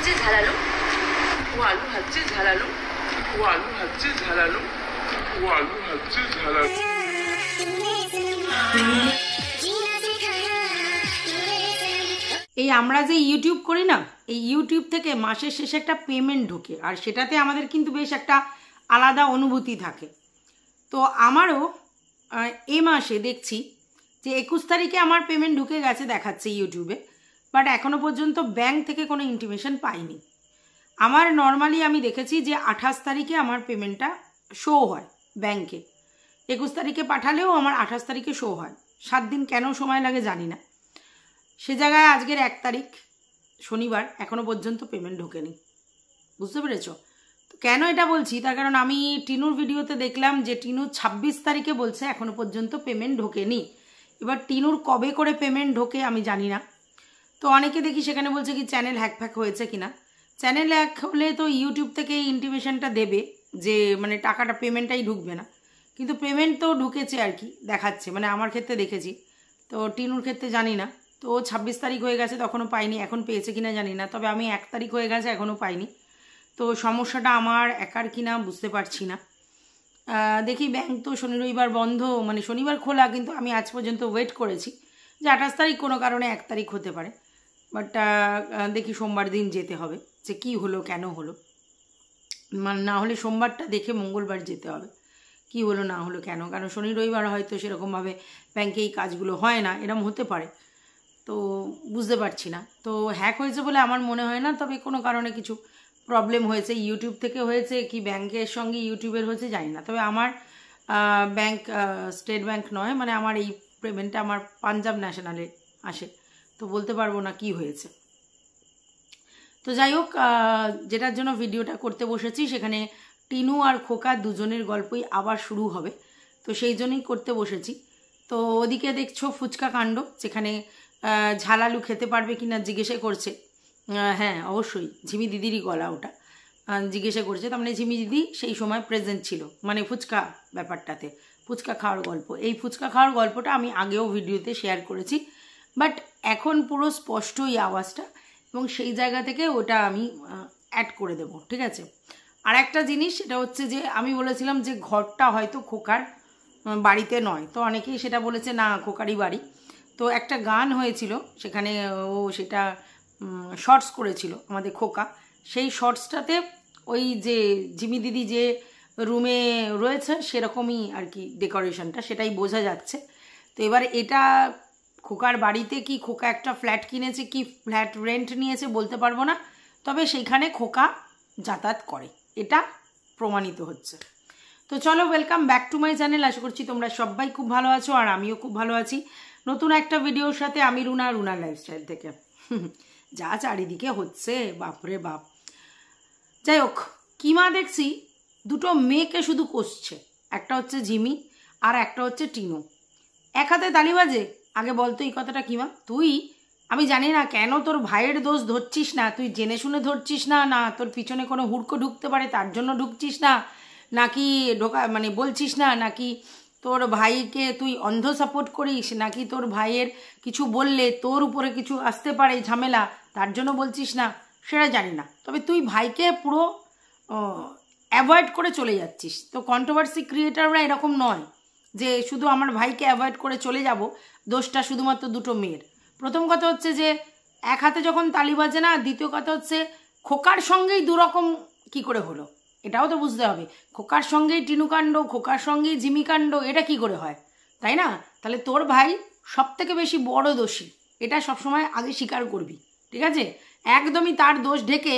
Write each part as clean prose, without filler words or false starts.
ভাজছে ঝালালো, ও আলু ভাজছে ঝালালো, ও আলু ভাজছে ঝালালো, ও আলু ভাজছে ঝালালো। এই আমরা যে ইউটিউব করি না, এই ইউটিউব থেকে মাসের শেষে একটা পেমেন্ট ঢোকে, আর সেটাতে আমাদের কিন্তু বেশ একটা আলাদা অনুভূতি থাকে। তো আমারও এ মাসে দেখছি যে 21 তারিখে আমার পেমেন্ট ঢুকে গেছে দেখাচ্ছে ইউটিউবে, বাট এখনও পর্যন্ত ব্যাংক থেকে কোনো ইন্টিমেশন পাইনি। আমার নর্মালি আমি দেখেছি যে 28 তারিখে আমার পেমেন্টটা শো হয় ব্যাংকে, 21 তারিখে পাঠালেও আমার 28 তারিখে শো হয়। 7 দিন কেন সময় লাগে জানি না। সে জায়গায় আজকের 1 তারিখ শনিবার, এখনও পর্যন্ত পেমেন্ট ঢোকেনি। বুঝতে পেরেছ? তো কেন এটা বলছি, তার কারণ আমি টিনুর ভিডিওতে দেখলাম যে টিনু 26 তারিখে বলছে এখনও পর্যন্ত পেমেন্ট ঢোকেনি। এবার টিনুর কবে করে পেমেন্ট ঢোকে আমি জানি না। তো অনেকে দেখি সেখানে বলছে কি চ্যানেল হ্যাক হয়েছে কিনা। চ্যানেল হ্যাক হলে তো ইউটিউব থেকে এই ইন্টিমেশনটা দেবে যে মানে টাকাটা পেমেন্টটাই ঢুকবে না, কিন্তু পেমেন্ট তো ঢুকেছে আর কি দেখাচ্ছে, মানে আমার ক্ষেত্রে দেখেছি। তো টিনুর ক্ষেত্রে জানি না। তো 26 তারিখ হয়ে গেছে তখনও পাইনি, এখন পেয়েছে কিনা জানি না, তবে আমি 1 তারিখ হয়ে গেছে এখনও পাইনি। তো সমস্যাটা আমার একার কিনা বুঝতে পারছি না। দেখি ব্যাংক তো শনি রবিবার বন্ধ, মানে শনিবার খোলা, কিন্তু আমি আজ পর্যন্ত ওয়েট করেছি যে 28 তারিখ কোনো কারণে 1 তারিখ হতে পারে। বাট দেখি সোমবার দিন যেতে হবে যে কি হলো কেন হলো, মানে না হলে সোমবারটা দেখে মঙ্গলবার যেতে হবে কি হলো না হলো কেন, কারণ শনি রবিবার হয়তো সেরকমভাবে ব্যাংকে এই কাজগুলো হয় না, এরকম হতে পারে। তো বুঝতে পারছি না। তো হ্যাক হয়েছে বলে আমার মনে হয় না, তবে কোনো কারণে কিছু প্রবলেম হয়েছে, ইউটিউব থেকে হয়েছে কি ব্যাংকের সঙ্গে ইউটিউবের হয়েছে জানি না। তবে আমার ব্যাংক স্টেট ব্যাংক নয়, মানে আমার এই পেমেন্টটা আমার পাঞ্জাব ন্যাশনালে আসে, তো বলতে পারবো না কি হয়েছে। তো যাই হোক, যেটার জন্য ভিডিওটা করতে বসেছি সেখানে টিনু আর খোকা দুজনের গল্পই আবার শুরু হবে, তো সেই জন্যই করতে বসেছি। তো ওদিকে দেখছো ফুচকা কাণ্ড, যেখানে ঝালালু খেতে পারবে কিনা জিজ্ঞেসে করছে। হ্যাঁ অবশ্যই, ঝিমি দিদিরই গলা ওটা, জিজ্ঞেসে করছে। তার মানে ঝিমি দিদি সেই সময় প্রেজেন্ট ছিল, মানে ফুচকা ব্যাপারটাতে, ফুচকা খাওয়ার গল্প। এই ফুচকা খাওয়ার গল্পটা আমি আগেও ভিডিওতে শেয়ার করেছি, বাট এখন পুরো স্পষ্ট এই আওয়াজটা, এবং সেই জায়গা থেকে ওটা আমি অ্যাড করে দেব, ঠিক আছে? আর একটা জিনিস, সেটা হচ্ছে যে আমি বলেছিলাম যে ঘরটা হয়তো খোকার বাড়িতে নয়, তো অনেকেই সেটা বলেছে না খোকারই বাড়ি। তো একটা গান হয়েছিল সেখানে, ও সেটা শর্টস করেছিল আমাদের খোকা, সেই শর্টসটাতে ওই যে জিমি দিদি যে রুমে রয়েছে সেরকমই আর কি ডেকোরেশনটা, সেটাই বোঝা যাচ্ছে। তো এবার এটা খোকার বাড়িতে কি খোকা একটা ফ্ল্যাট কিনেছে কি ফ্ল্যাট রেন্ট নিয়েছে বলতে পারবো না, তবে সেইখানে খোকা যাতায়াত করে, এটা প্রমাণিত হচ্ছে। তো চলো, welcome back to my channel. আশা করছি তোমরা সবাই খুব ভালো আছো, আর আমিও খুব ভালো আছি। নতুন একটা ভিডিওর সাথে আমি রুনার লাইফস্টাইল থেকে। যা চারিদিকে হচ্ছে বাপরে বাপ। যাই হোক, কিমা দেখছি দুটো মেয়েকে শুধু কষছে, একটা হচ্ছে ঝিমি আর একটা হচ্ছে টিনু। এক হাতে তালি বাজে। আগে বলতো এই কথাটা কিমা, তুই আমি জানি না কেন তোর ভাইয়ের দোষ ধরছিস না, তুই জেনে শুনে ধরছিস না, না তোর পিছনে কোনো হুড়কো ঢুকতে পারে তার জন্য ঢুকছিস না, নাকি ঢোকা মানে বলছিস না, নাকি তোর ভাইকে তুই অন্ধ সাপোর্ট করিস, নাকি তোর ভাইয়ের কিছু বললে তোর উপরে কিছু আসতে পারে ঝামেলা তার জন্য বলছিস না, সেটা জানি না। তবে তুই ভাইকে পুরো অ্যাভয়েড করে চলে যাচ্ছিস। তো কন্ট্রোভার্সি ক্রিয়েটাররা এরকম নয় যে শুধু আমার ভাইকে অ্যাভয়েড করে চলে যাব, দোষটা শুধুমাত্র দুটো মেয়ের। প্রথম কথা হচ্ছে যে এক হাতে যখন তালি বাজে না, দ্বিতীয় কথা হচ্ছে খোকার সঙ্গেই দুরকম কি করে হলো, এটাও তো বুঝতে হবে। খোকার সঙ্গেই টিনুকাণ্ড, খোকার সঙ্গেই জিমিকাণ্ড, এটা কি করে হয়, তাই না? তাহলে তোর ভাই সব থেকে বেশি বড় দোষী, এটা সবসময় আগে স্বীকার করবি, ঠিক আছে? একদমই তার দোষ ঢেকে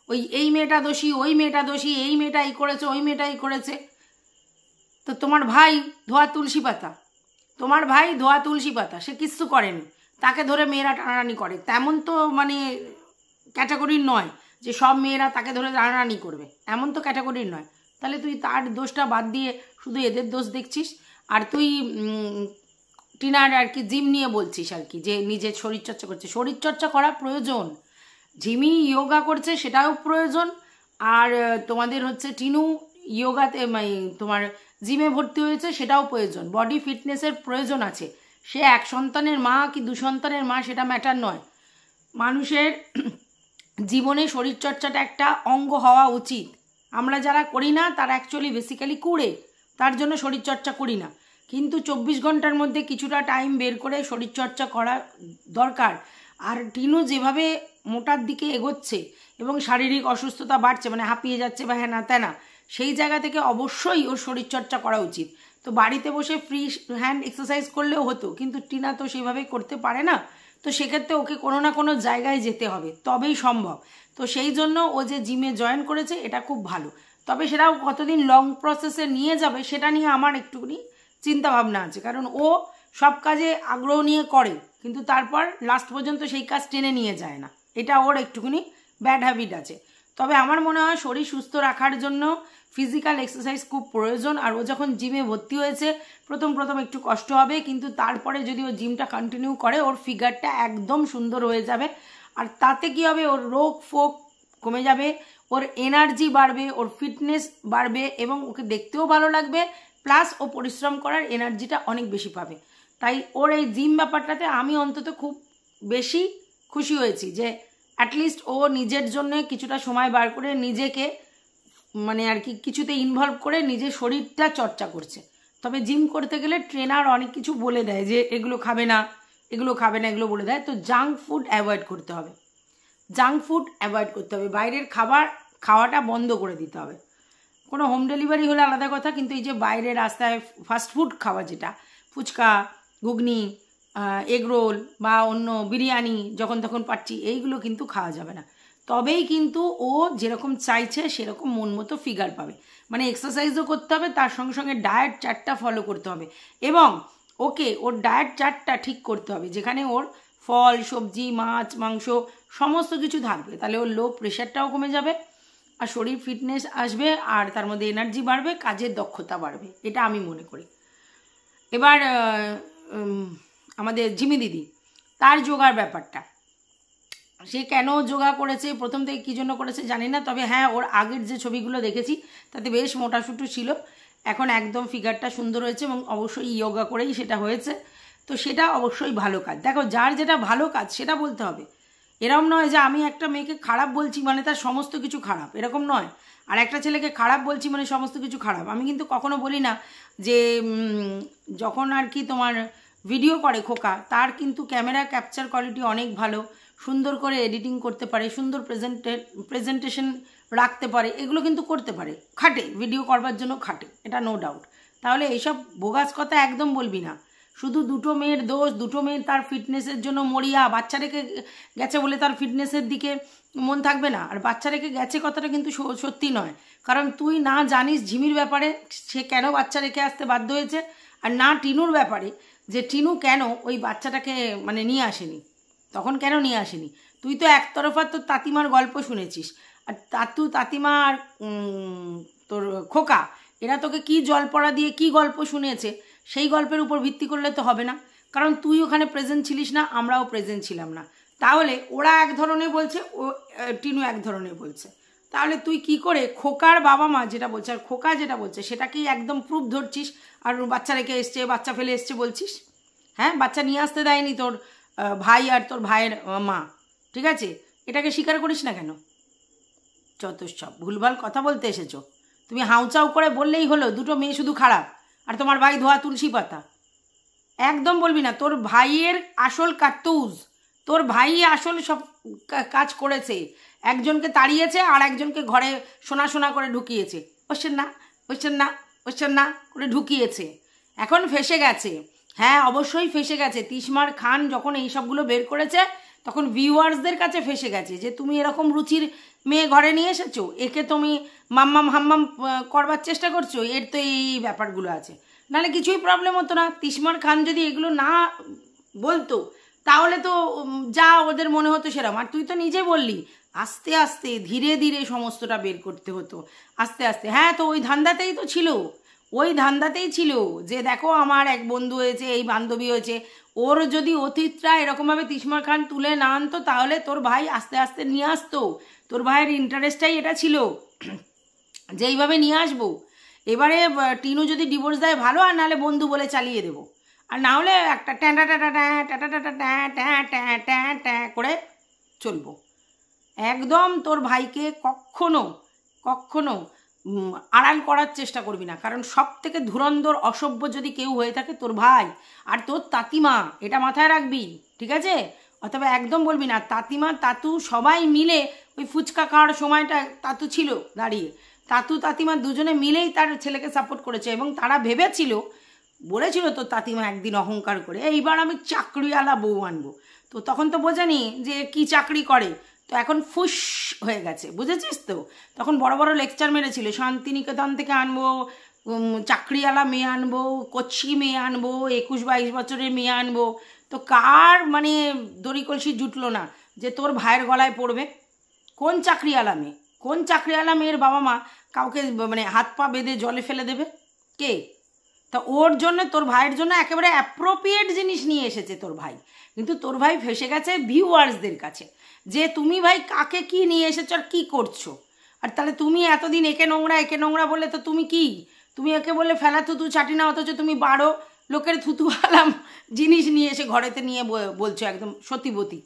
ওই এই মেয়েটা দোষী, ওই মেয়েটা দোষী, এই মেয়েটা এই করেছে, ওই মেয়েটা এই করেছে। তো তোমার ভাই ধোয়া তুলসী পাতা, তোমার ভাই ধোয়া তুলসী পাতা, সে কিচ্ছু করেনি, তাকে ধরে মেয়েরা টানাটানি করে, তেমন তো মানে ক্যাটাগরির নয় যে সব মেয়েরা তাকে ধরে টানাটানি করবে, এমন তো ক্যাটাগরির নয়। তাহলে তুই তার দোষটা বাদ দিয়ে শুধু এদের দোষ দেখছিস, আর তুই টিনার আর কি জিম নিয়ে বলছিস আর কি, যে নিজের শরীরচর্চা করছে। শরীরচর্চা করা প্রয়োজন, ঝিমি যোগা করছে সেটাও প্রয়োজন, আর তোমাদের হচ্ছে টিনু যোগাতে তোমার জিমে ভর্তি হয়েছে সেটাও প্রয়োজন, বডি ফিটনেসের প্রয়োজন আছে। সে 1 সন্তানের মা কি 2 সন্তানের মা সেটা ম্যাটার নয়, মানুষের জীবনে শরীরচর্চাটা একটা অঙ্গ হওয়া উচিত। আমরা যারা করি না তারা অ্যাকচুয়ালি বেসিক্যালি কুড়ে, তার জন্য শরীরচর্চা করি না। কিন্তু 24 ঘন্টার মধ্যে কিছুটা টাইম বের করে শরীরচর্চা করা দরকার। আর টিনু যেভাবে মোটার দিকে এগোচ্ছে এবং শারীরিক অসুস্থতা বাড়ছে, মানে হাঁপিয়ে যাচ্ছে বা হ্যাঁ না তেনা, সেই জায়গা থেকে অবশ্যই ওর শরীরচর্চা করা উচিত। তো বাড়িতে বসে ফ্রি হ্যান্ড এক্সারসাইজ করলেও হতো, কিন্তু টিনা তো সেভাবে করতে পারে না। তো সেক্ষেত্রে ওকে কোনো না কোনো জায়গায় যেতে হবে, তবেই সম্ভব। তো সেই জন্য ও যে জিমে জয়েন করেছে এটা খুব ভালো। তবে সেটাও কতদিন লং প্রসেসে নিয়ে যাবে সেটা নিয়ে আমার একটুখানি চিন্তা ভাবনা আছে, কারণ ও সব কাজে আগ্রহ নিয়ে করে কিন্তু তারপর লাস্ট পর্যন্ত সেই কাজ টেনে নিয়ে যায় না, এটা ওর একটুখানি ব্যাড হ্যাবিট আছে। তবে আমার মনে হয় শরীর সুস্থ রাখার জন্য ফিজিক্যাল এক্সারসাইজ খুব প্রয়োজন। আর ও যখন জিমে ভর্তি হয়েছে প্রথম একটু কষ্ট হবে, কিন্তু তারপরে যদি ও জিমটা কন্টিনিউ করে ওর ফিগারটা একদম সুন্দর হয়ে যাবে। আর তাতে কি হবে, ওর রোগ ফোক কমে যাবে, ওর এনার্জি বাড়বে, ওর ফিটনেস বাড়বে এবং ওকে দেখতেও ভালো লাগবে, প্লাস ও পরিশ্রম করার এনার্জিটা অনেক বেশি পাবে। তাই ওর এই জিম ব্যাপারটাতে আমি অন্তত খুব বেশি খুশি হয়েছি যে অ্যাটলিস্ট ও নিজের জন্য কিছুটা সময় বার করে নিজেকে মানে আর কি কিছুতে ইনভলভ করে নিজের শরীরটা চর্চা করছে। তবে জিম করতে গেলে ট্রেনার অনেক কিছু বলে দেয় যে এগুলো খাবে না, এগুলো খাবে না, এগুলো বলে দেয়। তো জাঙ্ক ফুড অ্যাভয়েড করতে হবে, জাঙ্ক ফুড অ্যাভয়েড করতে হবে, বাইরের খাবার খাওয়াটা বন্ধ করে দিতে হবে। কোনো হোম ডেলিভারি হলে আলাদা কথা, কিন্তু এই যে বাইরে রাস্তায় ফাস্টফুড খাওয়া, যেটা ফুচকা, ঘুগনি, এগরোল বা অন্য বিরিয়ানি যখন তখন পাচ্ছি, এইগুলো কিন্তু খাওয়া যাবে না। তবেই কিন্তু ও যেরকম চাইছে সেরকম মন মতো ফিগার পাবে। মানে এক্সারসাইজও করতে হবে, তার সঙ্গে সঙ্গে ডায়েট চার্টটা ফলো করতে হবে এবং ওকে ওর ডায়েট চার্টটা ঠিক করতে হবে, যেখানে ওর ফল, সবজি, মাছ, মাংস সমস্ত কিছু থাকবে। তাহলে ওর লো প্রেশারটাও কমে যাবে আর শরীর ফিটনেস আসবে, আর তার মধ্যে এনার্জি বাড়বে, কাজের দক্ষতা বাড়বে, এটা আমি মনে করি। এবার আমাদের জিমি দিদি, তার যোগার ব্যাপারটা, সে কেন যোগা করেছে, প্রথম থেকে কী জন্য করেছে জানি না। তবে হ্যাঁ, ওর আগের যে ছবিগুলো দেখেছি তাতে বেশ মোটাসুটু ছিল, এখন একদম ফিগারটা সুন্দর হয়েছে এবং অবশ্যই ইয়োগা করেই সেটা হয়েছে। তো সেটা অবশ্যই ভালো কাজ। দেখো, যার যেটা ভালো কাজ সেটা বলতে হবে। এরকম নয় যে আমি একটা মেয়েকে খারাপ বলছি মানে তার সমস্ত কিছু খারাপ, এরকম নয়। আর একটা ছেলেকে খারাপ বলছি মানে সমস্ত কিছু খারাপ। আমি কিন্তু কখনো বলি না যে যখন আর কি তোমার ভিডিও করে খোকা, তার কিন্তু ক্যামেরা ক্যাপচার কোয়ালিটি অনেক ভালো, সুন্দর করে এডিটিং করতে পারে, সুন্দর প্রেজেন্টেশন রাখতে পারে, এগুলো কিন্তু করতে পারে, খাটে, ভিডিও করবার জন্য খাটে, এটা নো ডাউট। তাহলে এইসব বোগাস কথা একদম বলবি না। শুধু দুটো মেয়ের দোষ, দুটো মেয়ের তার ফিটনেসের জন্য মরিয়া, বাচ্চা রেখে গেছে বলে তার ফিটনেসের দিকে মন থাকবে না। আর বাচ্চা রেখে গেছে কথাটা কিন্তু সত্যি নয়, কারণ তুই না জানিস ঝিমির ব্যাপারে সে কেন বাচ্চা রেখে আসতে বাধ্য হয়েছে, আর না টিনুর ব্যাপারে যে টিনু কেন ওই বাচ্চাটাকে মানে নিয়ে আসেনি, তখন কেন নিয়ে আসেনি। তুই তো একতরফা তোর তাতিমার গল্প শুনেছিস, আর তাতিমা আর তোর খোকা এরা তোকে কি জলপড়া দিয়ে কি গল্প শুনেছে, সেই গল্পের উপর ভিত্তি করলে তো হবে না। কারণ তুই ওখানে প্রেজেন্ট ছিলিস না, আমরাও প্রেজেন্ট ছিলাম না। তাহলে ওরা এক ধরনের বলছে, ও টিনু এক ধরনের বলছে, তাহলে তুই কি করে খোকার বাবা মা যেটা বলছে আর খোকা যেটা বলছে সেটাকেই একদম প্রুফ ধরছিস, আর বাচ্চা রেখে এসছে, বাচ্চা ফেলে এসছে বলছিস। হ্যাঁ, বাচ্চা নিয়ে আসতে দেয়নি তোর ভাই আর তোর ভাইয়ের মা, ঠিক আছে, এটাকে স্বীকার করিস না কেন? যত সব ভুলভাল কথা বলতে এসেছো। তুমি হাউচাউ করে বললেই হলো দুটো মেয়ে শুধু খারাপ আর তোমার ভাই ধোয়া তুলসী পাতা, একদম বলবি না। তোর ভাইয়ের আসল কার্তুজ, তোর ভাই আসল সব কাজ করেছে, একজনকে তাড়িয়েছে আর একজনকে ঘরে সোনা সোনা করে ঢুকিয়েছে, ওসেন না ওসেন না ওসেন না করে ঢুকিয়েছে, এখন ফেসে গেছে। হ্যাঁ, অবশ্যই ফেসে গেছে। তিশমার খান যখন এই সবগুলো বের করেছে তখন ভিউয়ার্সদের কাছে ফেসে গেছে যে তুমি এরকম রুচির মেয়ে ঘরে নিয়ে এসেছো, একে তুমি মাম্মাম হাম্মাম করবার চেষ্টা করছো, এর তো এই ব্যাপারগুলো আছে। নাহলে কিছুই প্রবলেম হতো না। তিশমার খান যদি এগুলো না বলতো তাহলে তো যা ওদের মনে হতো সেরকম। আর তুই তো নিজে বললি আস্তে আস্তে ধীরে ধীরে সমস্তটা বের করতে হতো, আস্তে আস্তে। হ্যাঁ, তো ওই ধান্দাতেই তো ছিল, ওই ধান্দাতেই ছিল যে দেখো আমার এক বন্ধু হয়েছে, এই বান্ধবী হয়েছে। ওর যদি অতীতটা এরকমভাবে তিশমার খান তুলে না আনতো তাহলে তোর ভাই আস্তে আস্তে নিয়ে আসতো। তোর ভাইয়ের ইন্টারেস্টটাই এটা ছিল যে এইভাবে নিয়ে আসবো। এবারে টিনু যদি ডিভোর্স দেয় ভালো, আর নাহলে বন্ধু বলে চালিয়ে দেবো, আর না হলে একটা ট্যাঁ ট্যাঁ ট্যাঁ ট্যাঁ ট্যাঁ ট্যাঁ ট্যাঁ ট্যাঁ ট্যাঁ ট্যাঁ ট্যাঁ করে চলবো। একদম তোর ভাইকে কখনো কখনো আড়াল করার চেষ্টা করবি না, কারণ সব থেকে ধুরন্ধর অসভ্য যদি কেউ হয়ে থাকে তোর ভাই আর তোর তাতিমা, এটা মাথায় রাখবি, ঠিক আছে? অথবা একদম বলবি না। তাতিমা তাতু সবাই মিলে ওই ফুচকা খাওয়ার সময়টা তাতু ছিল দাঁড়িয়ে, তাতু তাতিমা দুজনে মিলেই তার ছেলেকে সাপোর্ট করেছে এবং তারা ভেবেছিল, বলেছিল তো তাতিমা একদিন অহংকার করে, এইবার আমি চাকরিওয়ালা বউ আনবো। তো তখন তো বোঝানি যে কি চাকরি করে, তো এখন ফুস হয়ে গেছে, বুঝেছিস তো? তখন বড় বড় লেকচার মেরেছিল, শান্তিনিকেতন থেকে আনবো, চাকরিওয়ালা মেয়ে আনবো, কচ্ছি মেয়ে আনবো, 21-22 বছরের মেয়ে আনবো। তো কার মানে দড়ি কলসি জুটলো না যে তোর ভাইয়ের গলায় পড়বে? কোন চাকরিওয়ালা মেয়ে, কোন চাকরিওয়ালা মেয়ের বাবা মা কাউকে মানে হাত পা বেঁধে জলে ফেলে দেবে? কে? তা ওর জন্য, তোর ভাইয়ের জন্য একেবারে অ্যাপ্রোপ্রিয়েট জিনিস নিয়ে এসেছে তোর ভাই, কিন্তু তোর ভাই ফেসে গেছে ভিউয়ার্সদের কাছে যে তুমি ভাই কাকে কি নিয়ে এসেছো আর কী করছো। আর তাহলে তুমি এতদিন একে নোংরা বললে তো তুমি কি, তুমি একে বললে ফেলা থুতু চাটি না, অথচ তুমি 12 লোকের থুতুওয়ালা জিনিস নিয়ে এসে ঘরেতে নিয়ে বলছো একদম সতীবতী,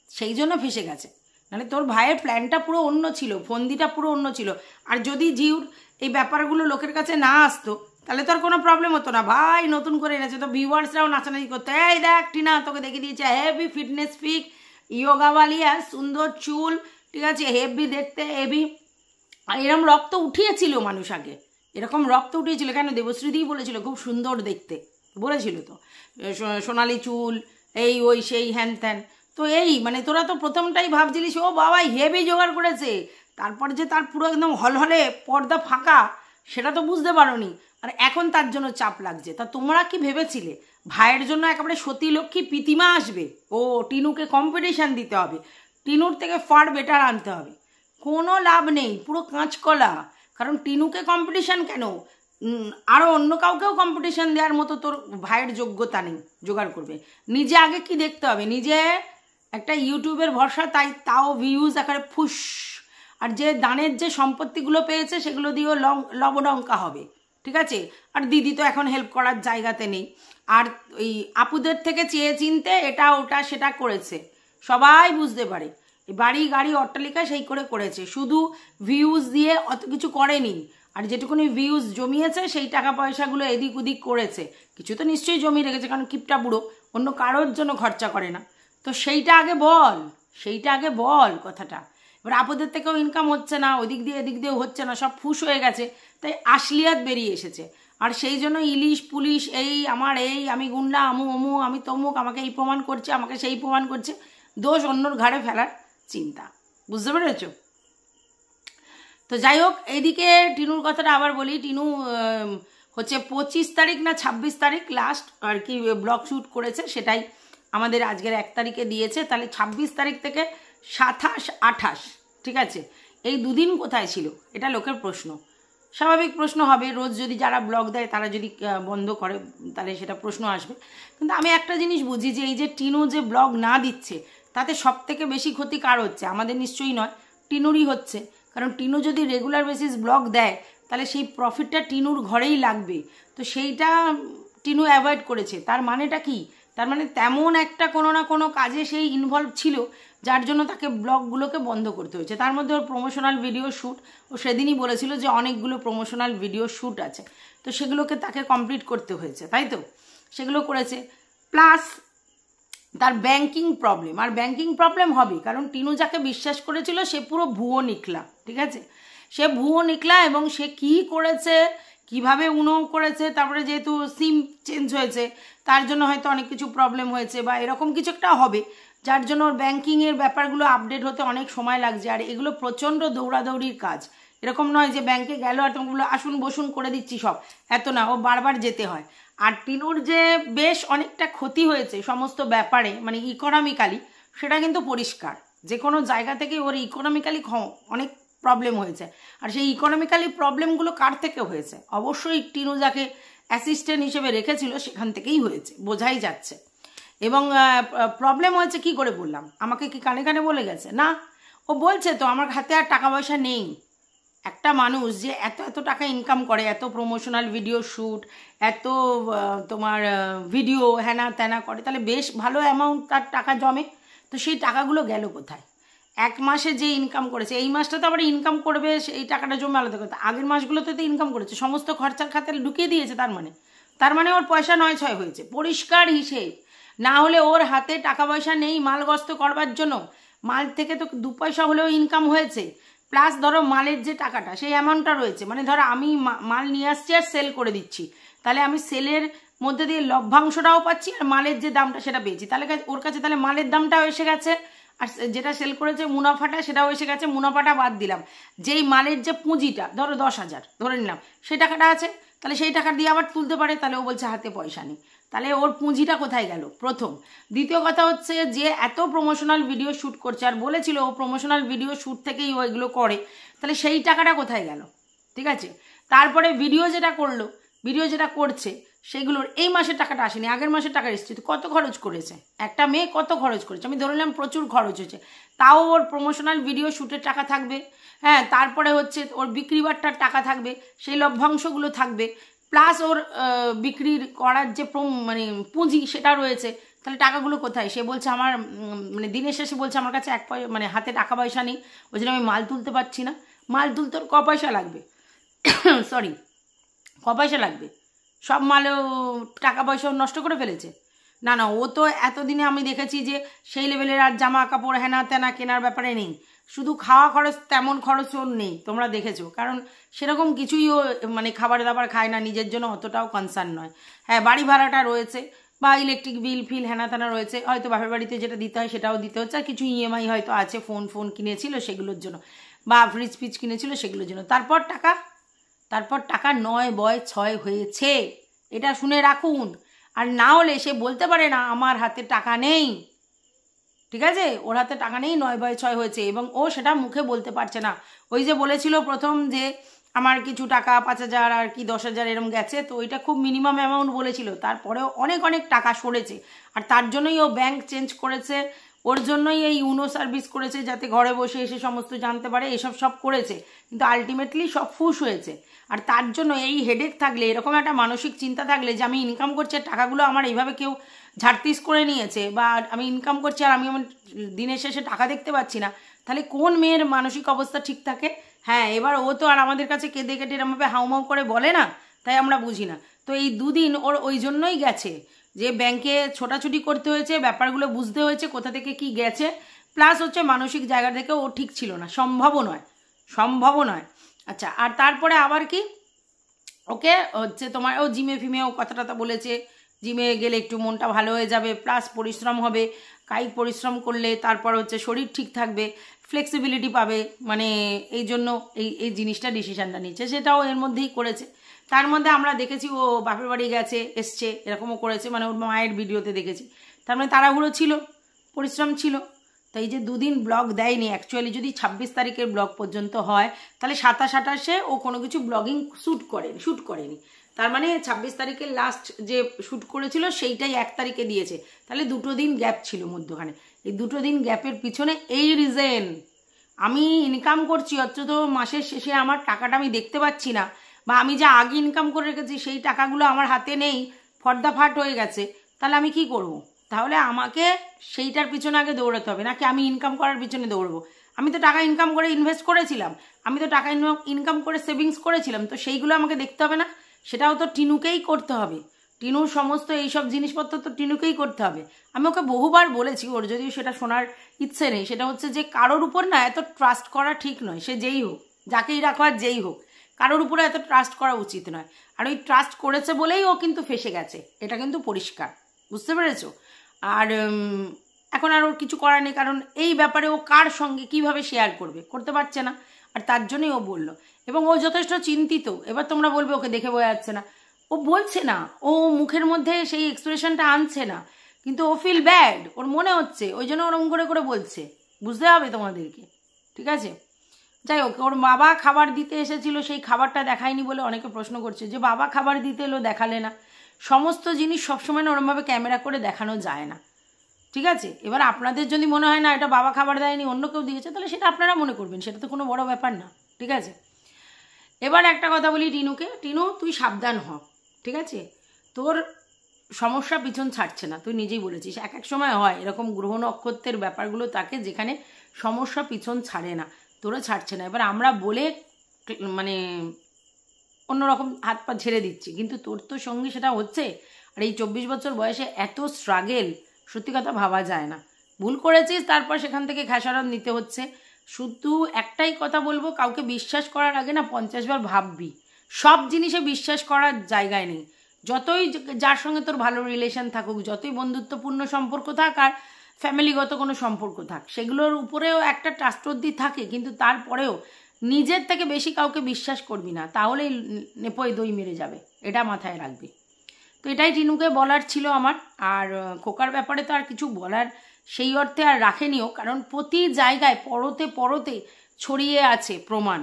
সেই জন্য ফেসে গেছে। মানে তোর ভাইয়ের প্ল্যানটা পুরো অন্য ছিল, ফন্দিটা পুরো অন্য ছিল। আর যদি জিউর এই ব্যাপারগুলো লোকের কাছে না আসতো তাহলে তো আর কোনো প্রবলেম হতো না। ভাই নতুন করে এনেছে তো ভিউয়ার্সরাও নাচানাচি করতো, এই দেখ টিনা তোকে দেখে দিয়েছে হেভি ফিটনেস পিক, ইয়োগাওয়ালি, আর সুন্দর চুল, ঠিক আছে, হেভি দেখতে, হেভি। আর এরকম রক্ত উঠিয়েছিল মানুষ আগে, এরকম রক্ত উঠিয়েছিল কেন? দেবশ্রীদিই বলেছিল খুব সুন্দর দেখতে, বলেছিল তো, সোনালি চুল, এই ওই সেই হ্যান ত্যান। তো এই মানে তোরা তো প্রথমটাই ভাবছিলিস ও বাবা হেভি জোগাড় করেছে, তারপর যে তার পুরো একদম হলহলে পর্দা ফাঁকা, সেটা তো বুঝতে পারোনি। আর এখন তার জন্য চাপ লাগছে। তা তোমরা কি ভেবেছিলে ভাইয়ের জন্য একেবারে সতী লক্ষ্মী প্রীতিমা আসবে? ও টিনুকে কম্পিটিশান দিতে হবে, টিনুর থেকে ফার বেটার আনতে হবে? কোনো লাভ নেই, পুরো কাঁচকলা। কারণ টিনুকে কম্পিটিশান কেন, আরও অন্য কাউকেও কম্পিটিশান দেওয়ার মতো তোর ভাইয়ের যোগ্যতা নেই জোগাড় করবে। নিজে আগে কি দেখতে হবে, নিজে একটা ইউটিউবের ভরসা, তাও ভিউজ আকারে ফুস, আর যে দানের যে সম্পত্তিগুলো পেয়েছে সেগুলো দিয়েও লবডঙ্কা হবে, ঠিক আছে? আর দিদি তো এখন হেল্প করার জায়গাতে নেই। আর ওই আপুদের থেকে চেয়ে চিনতে এটা ওটা সেটা করেছে, সবাই বুঝতে পারে। বাড়ি গাড়ি অট্টালিকা সেই করে করেছে, শুধু ভিউজ দিয়ে অত কিছু করেনি। আর যেটুকুনি ভিউজ জমিয়েছে সেই টাকা পয়সাগুলো এদিক ওদিক করেছে, কিছু তো নিশ্চয়ই জমিয়ে রেখেছে, কারণ কিপটা বুড়ো অন্য কারোর জন্য খরচা করে না। তো সেইটা আগে বল, সেইটা আগে বল কথাটা। এবার আপুদের থেকেও ইনকাম হচ্ছে না, ওদিক দিয়ে এদিক দিয়েও হচ্ছে না, সব ফুস হয়ে গেছে, তাই আশলিয়াত বেরিয়ে এসেছে। আর সেই জন্য ইলিশ পুলিশ, আমি গুন্ডা, আমি তমুক, আমাকে এই প্রমাণ করছে, আমাকে সেই প্রমাণ করছে, দোষ অন্যর ঘাড়ে ফেলার চিন্তা, বুঝতে পেরেছ? তো যাই হোক, এইদিকে টিনুর কথাটা আবার বলি। টিনু হচ্ছে 25 তারিখ না 26 তারিখ লাস্ট আর কি ব্লগ শ্যুট করেছে, সেটাই আমাদের আজকের 1 তারিখে দিয়েছে। তাহলে 26 তারিখ থেকে 27, 28, ঠিক আছে, এই দুদিন কোথায় ছিল? এটা লোকের প্রশ্ন, স্বাভাবিক প্রশ্ন হবে। রোজ যদি যারা ব্লগ দেয় তারা যদি বন্ধ করে তাহলে সেটা প্রশ্ন আসবে। কিন্তু আমি একটা জিনিস বুঝি যে এই যে টিনু যে ব্লগ না দিচ্ছে তাতে সব থেকে বেশি ক্ষতি কার হচ্ছে? আমাদের নিশ্চয়ই নয়, টিনুরই হচ্ছে। কারণ টিনু যদি রেগুলার বেসিস ব্লগ দেয় তাহলে সেই প্রফিটটা টিনুর ঘরেই লাগবে, তো সেইটা টিনু অ্যাভয়েড করেছে। তার মানেটা কি? তার মানে তেমন একটা কোনো না কোনো কাজে সেই ইনভলভ ছিল যার জন্য তাকে ব্লগগুলোকে বন্ধ করতে হয়েছে। তার মধ্যে ওর প্রমোশনাল ভিডিও শ্যুট, ও সেদিনই বলেছিল যে অনেকগুলো প্রমোশনাল ভিডিও শ্যুট আছে, তো সেগুলোকে তাকে কমপ্লিট করতে হয়েছে, তাই তো? সেগুলো করেছে, প্লাস তার ব্যাংকিং প্রবলেম। আর ব্যাংকিং প্রবলেম হবে কারণ টিনু যাকে বিশ্বাস করেছিল সে পুরো ভুয়ো নিকলা, ঠিক আছে? সে ভুয়ো নিকলা এবং সে কি করেছে, কিভাবে উনো করেছে, তারপরে যেহেতু সিম চেঞ্জ হয়েছে তার জন্য হয়তো অনেক কিছু প্রবলেম হয়েছে বা এরকম কিছু একটা হবে, যার জন্য ওর ব্যাংকিংয়ের ব্যাপারগুলো আপডেট হতে অনেক সময় লাগছে। আর এগুলো প্রচণ্ড দৌড়াদৌড়ির কাজ, এরকম নয় যে ব্যাংকে গেল আর তোমাকে বললো আসুন বসুন করে দিচ্ছি সব, এত না, ও বারবার যেতে হয়। আর টিনুর যে বেশ অনেকটা ক্ষতি হয়েছে সমস্ত ব্যাপারে, মানে ইকোনমিক্যালি, সেটা কিন্তু পরিষ্কার। যে কোনো জায়গা থেকে ওর ইকোনমিক্যালি অনেক প্রবলেম হয়েছে। আর সেই ইকোনমিক্যালি প্রবলেমগুলো কার থেকে হয়েছে? অবশ্যই টিনু যাকে অ্যাসিস্ট্যান্ট হিসেবে রেখেছিল সেখান থেকেই হয়েছে, বোঝাই যাচ্ছে। এবং প্রবলেম হয়েছে কি করে বললাম? আমাকে কি কানে কানে বলে গেছে? না, ও বলছে তো আমার হাতে আর টাকা পয়সা নেই। একটা মানুষ যে এত এত টাকা ইনকাম করে, এত প্রমোশনাল ভিডিও শ্যুট, এত তোমার ভিডিও হ্যানা ত্যানা করে, তাহলে বেশ ভালো অ্যামাউন্ট তার টাকা জমে। তো সেই টাকাগুলো গেল কোথায়? এক মাসে যে ইনকাম করেছে, এই মাসটা তো আবার ইনকাম করবে, এই টাকাটা জমে আলাদা করতে, আগের মাসগুলোতে তো ইনকাম করেছে, সমস্ত খরচার খাতে ঢুকিয়ে দিয়েছে। তার মানে ওর পয়সা 9-6 হয়েছে, পরিষ্কার হিসেব। না হলে ওর হাতে টাকা পয়সা নেই মালগস্ত করবার জন্য, মাল থেকে তো 2 পয়সা হলেও ইনকাম হয়েছে, প্লাস ধরো মালের যে টাকাটা সেই অ্যামাউন্টটা রয়েছে, মানে ধরো আমি মাল নিয়ে আসছি আর সেল করে দিচ্ছি, তাহলে আমি সেলের মধ্যে দিয়ে লভ্যাংশটাও পাচ্ছি আর মালের যে দামটা সেটা পেয়েছি, তাহলে ওর কাছে তাহলে মালের দামটাও এসে গেছে, আর যেটা সেল করেছে মুনাফাটা সেটাও এসে গেছে। মুনাফাটা বাদ দিলাম, যেই মালের যে পুঁজিটা ধরো 10,000 ধরে নিলাম, সেই টাকাটা আছে, তাহলে সেই টাকা দিয়ে আবার তুলতে পারে, তাহলে ও বলছে হাতে পয়সা নেই, তাহলে ওর পুঁজিটা কোথায় গেল? প্রথম। দ্বিতীয় কথা হচ্ছে যে এত প্রমোশনাল ভিডিও শ্যুট করছে, আর বলেছিল ও প্রমোশনাল ভিডিও শ্যুট থেকেই ও এগুলো করে, তাহলে সেই টাকাটা কোথায় গেল? ঠিক আছে, তারপরে ভিডিও যেটা করছে সেগুলোর এই মাসের টাকাটা আসেনি, আগের মাসের টাকা এসছে। তো কত খরচ করেছে একটা মেয়ে, কত খরচ করেছে? আমি ধরে নিলাম প্রচুর খরচ হয়েছে, তাও ওর প্রমোশনাল ভিডিও শ্যুটের টাকা থাকবে, হ্যাঁ, তারপরে হচ্ছে ওর বিক্রি বাট্টার টাকা থাকবে, সেই লভ্যাংশগুলো থাকবে, প্লাস ওর বিক্রির করার যে মানে পুঁজি সেটা রয়েছে, তাহলে টাকাগুলো কোথায়? সে বলছে আমার মানে দিনের শেষে বলছে আমার কাছে মানে হাতে টাকা পয়সা নেই, ওই জন্য আমি মাল তুলতে পারছি না। মাল তুলতে ওর ক পয়সা লাগবে? সরি, ক পয়সা লাগবে? সব মালেও টাকা পয়সা নষ্ট করে ফেলেছে? না না, ও তো এতদিনে আমি দেখেছি যে সেই লেভেলের আর জামা কাপড় হেনা তেনা কেনার ব্যাপারে নেই, শুধু খাওয়া খরচ, তেমন খরচ ওর নেই, তোমরা দেখেছো, কারণ সেরকম কিছুই ও মানে খাবার দাবার খায় না, নিজের জন্য অতটাও কনসার্ন নয়। হ্যাঁ, বাড়ি ভাড়াটা রয়েছে বা ইলেকট্রিক বিল ফিল হেনা তেনা রয়েছে, হয়তো বাপের বাড়িতে যেটা দিতে হয় সেটাও দিতে হচ্ছে, আর কিছু ইএমআই হয়তো আছে, ফোন কিনেছিল সেগুলোর জন্য, বা ফ্রিজ কিনেছিল সেগুলোর জন্য। তারপর টাকা 9/6 হয়েছে, এটা শুনে রাখুন। আর না হলে সে বলতে পারে না আমার হাতে টাকা নেই, ঠিক আছে, ওর হাতে টাকা নেই, 9/6 হয়েছে, এবং ও সেটা মুখে বলতে পারছে না। ওই যে বলেছিল প্রথম যে আমার কিছু টাকা 5,000 আর কি 10,000 এরম গেছে, তো ওইটা খুব মিনিমাম অ্যামাউন্ট বলেছিল, তারপরেও অনেক টাকা সরেছে, আর তার জন্যই ও ব্যাংক চেঞ্জ করেছে, ওর জন্যই এই ইউনো সার্ভিস করেছে, যাতে ঘরে বসে এসে সমস্ত জানতে পারে, এসব সব করেছে, কিন্তু আলটিমেটলি সব ফুস হয়েছে। আর তার জন্য এই হেডেক থাকলে, এরকম একটা মানসিক চিন্তা থাকলে যে আমি ইনকাম করছি টাকাগুলো আমার এইভাবে কেউ ঝাড়তিস করে নিয়েছে, বা আমি ইনকাম করছি আর আমি আমার দিনের শেষে টাকা দেখতে পাচ্ছি না, তাহলে কোন মেয়ের মানসিক অবস্থা ঠিক থাকে? হ্যাঁ, এবার ও তো আর আমাদের কাছে কেঁদে এরমভাবে হাউমাউ করে বলে না, তাই আমরা বুঝি না। তো এই 2 দিন ওর ওই জন্যই গেছে যে ব্যাংকে ছোটাছুটি করতে হয়েছে, ব্যাপারগুলো বুঝতে হয়েছে কোথা থেকে কি গেছে, প্লাস হচ্ছে মানসিক জায়গা থেকে ও ঠিক ছিল না, সম্ভবও নয়। আচ্ছা, আর তারপরে আবার কি, ওকে হচ্ছে তোমার ও জিমেও কথাটা বলেছে, জিমে গেলে একটু মনটা ভালো হয়ে যাবে, প্লাস পরিশ্রম হবে, কায়িক পরিশ্রম করলে তারপর হচ্ছে শরীর ঠিক থাকবে, ফ্লেক্সিবিলিটি পাবে, মানে এই জন্য এই জিনিসটা ডিসিশানটা নিচ্ছে, সেটাও এর মধ্যেই করেছে। তার মধ্যে আমরা দেখেছি ও বাপের বাড়ি এসছে, এরকমও করেছে, মানে ওর মায়ের ভিডিওতে দেখেছি, তার মানে তাড়াহুড়ো ছিল, পরিশ্রম ছিল। তাই যে 2 দিন ব্লগ দেয়নি, অ্যাকচুয়ালি যদি 26 তারিখের ব্লগ পর্যন্ত হয়, তাহলে 27-28-এ ও কোনো কিছু ব্লগিং শ্যুট করেনি, তার মানে 26 তারিখের লাস্ট যে শ্যুট করেছিল সেইটাই 1 তারিখে দিয়েছে, তাহলে 2 দিন গ্যাপ ছিল মধ্যখানে। এই 2 দিন গ্যাপের পিছনে এই রিজেন, আমি ইনকাম করছি অথচ মাসের শেষে আমার টাকাটা আমি দেখতে পাচ্ছি না, বা আমি যা আগে ইনকাম করে রেখেছি সেই টাকাগুলো আমার হাতে নেই, ফর্দাফাট হয়ে গেছে, তাহলে আমি কি করব? তাহলে আমাকে সেইটার পিছনে আগে দৌড়াতে হবে, নাকি আমি ইনকাম করার পিছনে দৌড়বো? আমি তো টাকা ইনকাম করে ইনভেস্ট করেছিলাম, আমি তো টাকা ইনকাম করে সেভিংস করেছিলাম, তো সেইগুলো আমাকে দেখতে হবে না? সেটাও তো টিনুকেই করতে হবে, টিনুর সমস্ত এইসব জিনিসপত্র তো টিনুকেই করতে হবে। আমি ওকে বহুবার বলেছি, ওর যদিও সেটা শোনার ইচ্ছে নেই, সেটা হচ্ছে যে কারোর উপর না এত ট্রাস্ট করা ঠিক নয়, সে যেই হোক, যাকেই রাখো আর যেই হোক, কারোর উপরে এত ট্রাস্ট করা উচিত নয়। আর ওই ট্রাস্ট করেছে বলেই ও কিন্তু ফেসে গেছে, এটা কিন্তু পরিষ্কার, বুঝতে পেরেছো? আর এখন আর ওর কিছু করার নেই, কারণ এই ব্যাপারে ও কার সঙ্গে কিভাবে শেয়ার করতে পারছে না, আর তার জন্যই ও বলল, এবং ও যথেষ্ট চিন্তিত। এবার তোমরা বলবে ওকে দেখে বোঝা যাচ্ছে না, ও বলছে না, ও মুখের মধ্যে সেই এক্সপ্রেশনটা আনছে না, কিন্তু ও ফিল ব্যাড, ওর মনে হচ্ছে, ওই জন্য ওরকম করে বলছে, বুঝতে হবে তোমাদেরকে, ঠিক আছে? যাই হোক, ওর বাবা খাবার দিতে এসেছিল, সেই খাবারটা দেখায়নি বলে অনেকে প্রশ্ন করছে যে বাবা খাবার দিতে এলো দেখালে না। সমস্ত জিনিস সবসময় না ওরমভাবে ক্যামেরা করে দেখানো যায় না, ঠিক আছে? এবার আপনাদের যদি মনে হয় না এটা বাবা খাবার দেয়নি, অন্য কেউ দিয়েছে, তাহলে সেটা আপনারা মনে করবেন, সেটা তো কোনো বড় ব্যাপার না, ঠিক আছে? এবার একটা কথা বলি টিনুকে, টিনু তুই সাবধান হ, ঠিক আছে? তোর সমস্যা পিছন ছাড়ছে না, তুই নিজেই বলেছিস, এক সময় হয় এরকম গ্রহ নক্ষত্রের ব্যাপারগুলো থাকে যেখানে সমস্যা পিছন ছাড়ে না, তোরা ছাড়ছে না। এবার আমরা বলে মানে অন্যরকম হাত পা ছেড়ে দিচ্ছি, কিন্তু তোর তো সঙ্গে সেটা হচ্ছে। আর এই 24 বছর বয়সে এত স্ট্রাগেল, সত্যি কথা ভাবা যায় না। ভুল করেছিস, তারপর সেখান থেকে খেসারত নিতে হচ্ছে। শুধু একটাই কথা বলবো, কাউকে বিশ্বাস করার আগে না 50 বার ভাববি। সব জিনিসে বিশ্বাস করার জায়গায় নেই। যতই যার সঙ্গে তোর ভালো রিলেশন থাকুক, যতই বন্ধুত্বপূর্ণ সম্পর্ক থাক আর ফ্যামিলিগত কোনো সম্পর্ক থাক, সেগুলোর উপরেও একটা ট্রাস্টওয়ার্দি থাকে, কিন্তু তারপরেও নিজের থেকে বেশি কাউকে বিশ্বাস করবি না, তাহলেই নেপোয় দই মেরে যাবে, এটা মাথায় রাখবি। তো এটাই টিনুকে বলার ছিল আমার। আর খোকার ব্যাপারে তো আর কিছু বলার সেই অর্থে আর রাখেনিও, কারণ প্রতি জায়গায় পরতে পরতে ছড়িয়ে আছে প্রমাণ।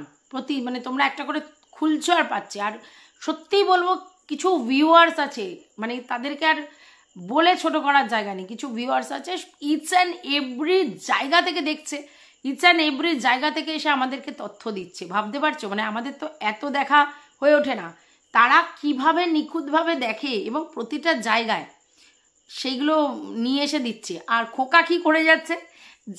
মানে তোমরা একটা করে খুলছো আর পাচ্ছে। আর সত্যিই বলবো, কিছু ভিউয়ার্স আছে, মানে তাদেরকে আর বলে ছোট করার জায়গা নেই। কিছু ভিউয়ার্স আছে ইটস অ্যান্ড এভরি জায়গা থেকে দেখছে, ইটস অ্যান্ড এভরি জায়গা থেকে এসে আমাদেরকে তথ্য দিচ্ছে। ভাবতে পারছো, মানে আমাদের তো এত দেখা হয়ে ওঠে না, তারা কিভাবে নিখুঁতভাবে দেখে এবং প্রতিটা জায়গায় সেইগুলো নিয়ে এসে দিচ্ছে। আর খোকা কি করে যাচ্ছে,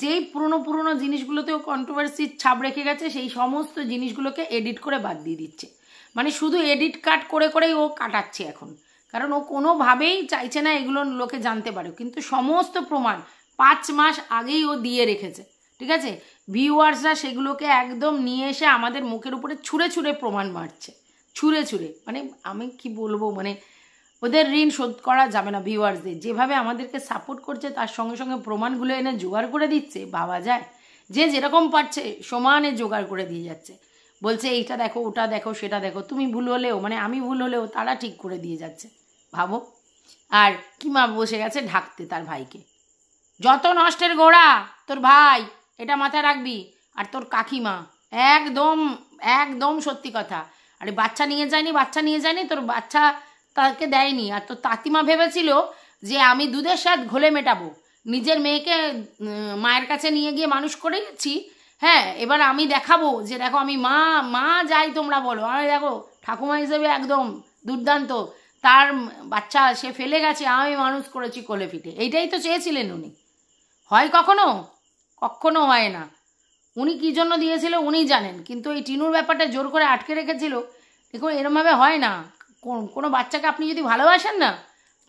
যেই পুরনো জিনিসগুলোতেও কন্ট্রোভার্সির ছাপ রেখে গেছে, সেই সমস্ত জিনিসগুলোকে এডিট করে বাদ দিয়ে দিচ্ছে। মানে শুধু এডিট কাট করে করেই ও কাটাচ্ছে এখন, কারণ ও কোনোভাবেই চাইছে না এগুলো লোকে জানতে পারে। কিন্তু সমস্ত প্রমাণ 5 মাস আগেই ও দিয়ে রেখেছে, ঠিক আছে? ভিউয়ার্সরা সেগুলোকে একদম নিয়ে এসে আমাদের মুখের উপরে ছুঁড়ে ছুঁড়ে প্রমাণ মারছে, ছুঁড়ে ছুঁড়ে। মানে আমি কি বলবো, মানে ওদের ঋণ শোধ করা যাবে না। ভিউয়ার্সদের যেভাবে আমাদেরকে সাপোর্ট করছে, তার সঙ্গে সঙ্গে প্রমাণগুলো এনে জোগাড় করে দিচ্ছে, ভাবা যায়? যে যেরকম পারছে সমানে জোগাড় করে দিয়ে যাচ্ছে, বলছে এইটা দেখো, ওটা দেখো, সেটা দেখো। তুমি ভুল হলেও, মানে আমি ভুল হলেও তারা ঠিক করে দিয়ে যাচ্ছে, ভাবো। আর কিমা বসে গেছে ঢাকতে তার ভাইকে। যত নষ্টের গোড়া তোর ভাই, এটা মাথায় রাখবি। আর তোর কাকিমা একদম একদম সত্যি কথা। আরে বাচ্চা নিয়ে যায়নি, তোর বাচ্চা তাকে দেয়নি। আর তোর তাতিমা ভেবেছিল যে আমি দুধের স্বাদ ঘোলে মেটাবো, নিজের মেয়েকে মায়ের কাছে নিয়ে গিয়ে মানুষ করেছি, হ্যাঁ এবার আমি দেখাবো যে দেখো আমি মা যাই তোমরা বলো, আমি দেখো ঠাকুমা হিসেবে একদম দুর্দান্ত, তার বাচ্চা সে ফেলে গেছে, আমি মানুষ করেছি কোলে পিঠে। এইটাই তো চেয়েছিলেন উনি। হয় কখনো হয় না। উনি কী জন্য দিয়েছিল উনি জানেন, কিন্তু এই টিনুর ব্যাপারটা জোর করে আটকে রেখেছিল। দেখুন এরমভাবে হয় না। কোনো বাচ্চাকে আপনি যদি ভালোবাসেন না,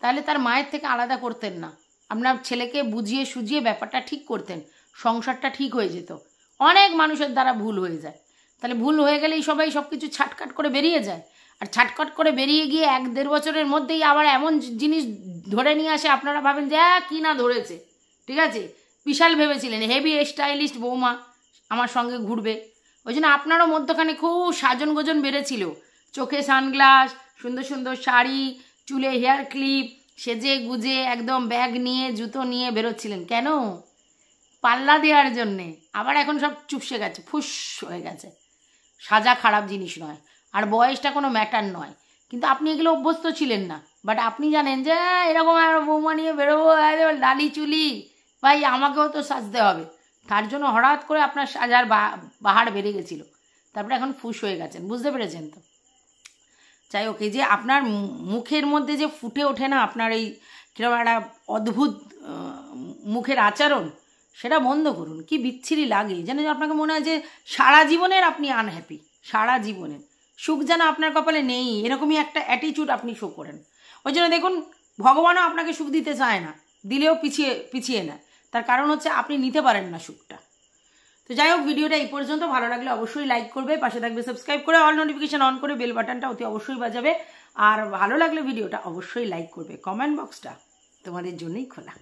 তাহলে তার মায়ের থেকে আলাদা করতেন না। আপনার ছেলেকে বুঝিয়ে সুঝিয়ে ব্যাপারটা ঠিক করতেন, সংসারটা ঠিক হয়ে যেত। অনেক মানুষের দ্বারা ভুল হয়ে যায়, তাহলে ভুল হয়ে গেলেই সবাই সব কিছু ছাটকাট করে বেরিয়ে যায়। আর ছাটকাট করে বেরিয়ে গিয়ে 1-1.5 বছরের মধ্যেই আবার এমন জিনিস ধরে নিয়ে আসে, আপনারা ভাবেন যে কি না ধরেছে, ঠিক আছে? বিশাল ভেবেছিলেন হেভি স্টাইলিস্ট বৌমা আমার সঙ্গে ঘুরবে, ওই জন্য আপনারও মধ্যখানে খুব সাজন গোজন বেড়েছিল। চোখে সানগ্লাস, সুন্দর সুন্দর শাড়ি, চুলে হেয়ার ক্লিপ, সেজে গুজে একদম ব্যাগ নিয়ে জুতো নিয়ে বেরোচ্ছিলেন। কেন? পাল্লা দেওয়ার জন্যে। আবার এখন সব চুপসে গেছে, ফুস হয়ে গেছে। সাজা খারাপ জিনিস নয়, আর বয়সটা কোনো ম্যাটার নয়, কিন্তু আপনি এগুলো অভ্যস্ত ছিলেন না। বাট আপনি জানেন যে এরকম আর বৌমা নিয়ে বেরোবো, লালি চুলি, ভাই আমাকেও তো সাজতে হবে। তার জন্য হঠাৎ করে আপনার সাজার বাহার বেড়ে গেছিল, তারপরে এখন ফুস হয়ে গেছেন। বুঝতে পেরেছেন তো? যাই হোক, এই যে আপনার মুখের মধ্যে যে ফুটে ওঠে না আপনার এই কিরকম একটা অদ্ভুত মুখের আচরণ, সেটা বন্ধ করুন। কি বিচ্ছিরি লাগে যেন, আপনাকে মনে হয় যে সারা জীবনের আপনি আনহ্যাপি, সারা জীবনের সুখ যেন আপনার কপালে নেই, এরকমই একটা অ্যাটিটিউড আপনি শো করেন। ওই জন্য দেখুন, ভগবানও আপনাকে সুখ দিতে চায় না, দিলেও পিছিয়ে নেয়। তার কারণ হচ্ছে আপনি নিতে পারেন না সুখটা। তো যাই হোক, ভিডিওটা এই পর্যন্ত। ভালো লাগলে অবশ্যই লাইক করবে, পাশে থাকবে সাবস্ক্রাইব করে, অল নোটিফিকেশন অন করে বেল বাটনটা অতি অবশ্যই বাজাবে। আর ভালো লাগলে ভিডিওটা অবশ্যই লাইক করবে। কমেন্ট বক্সটা তোমাদের জন্যই খোলা।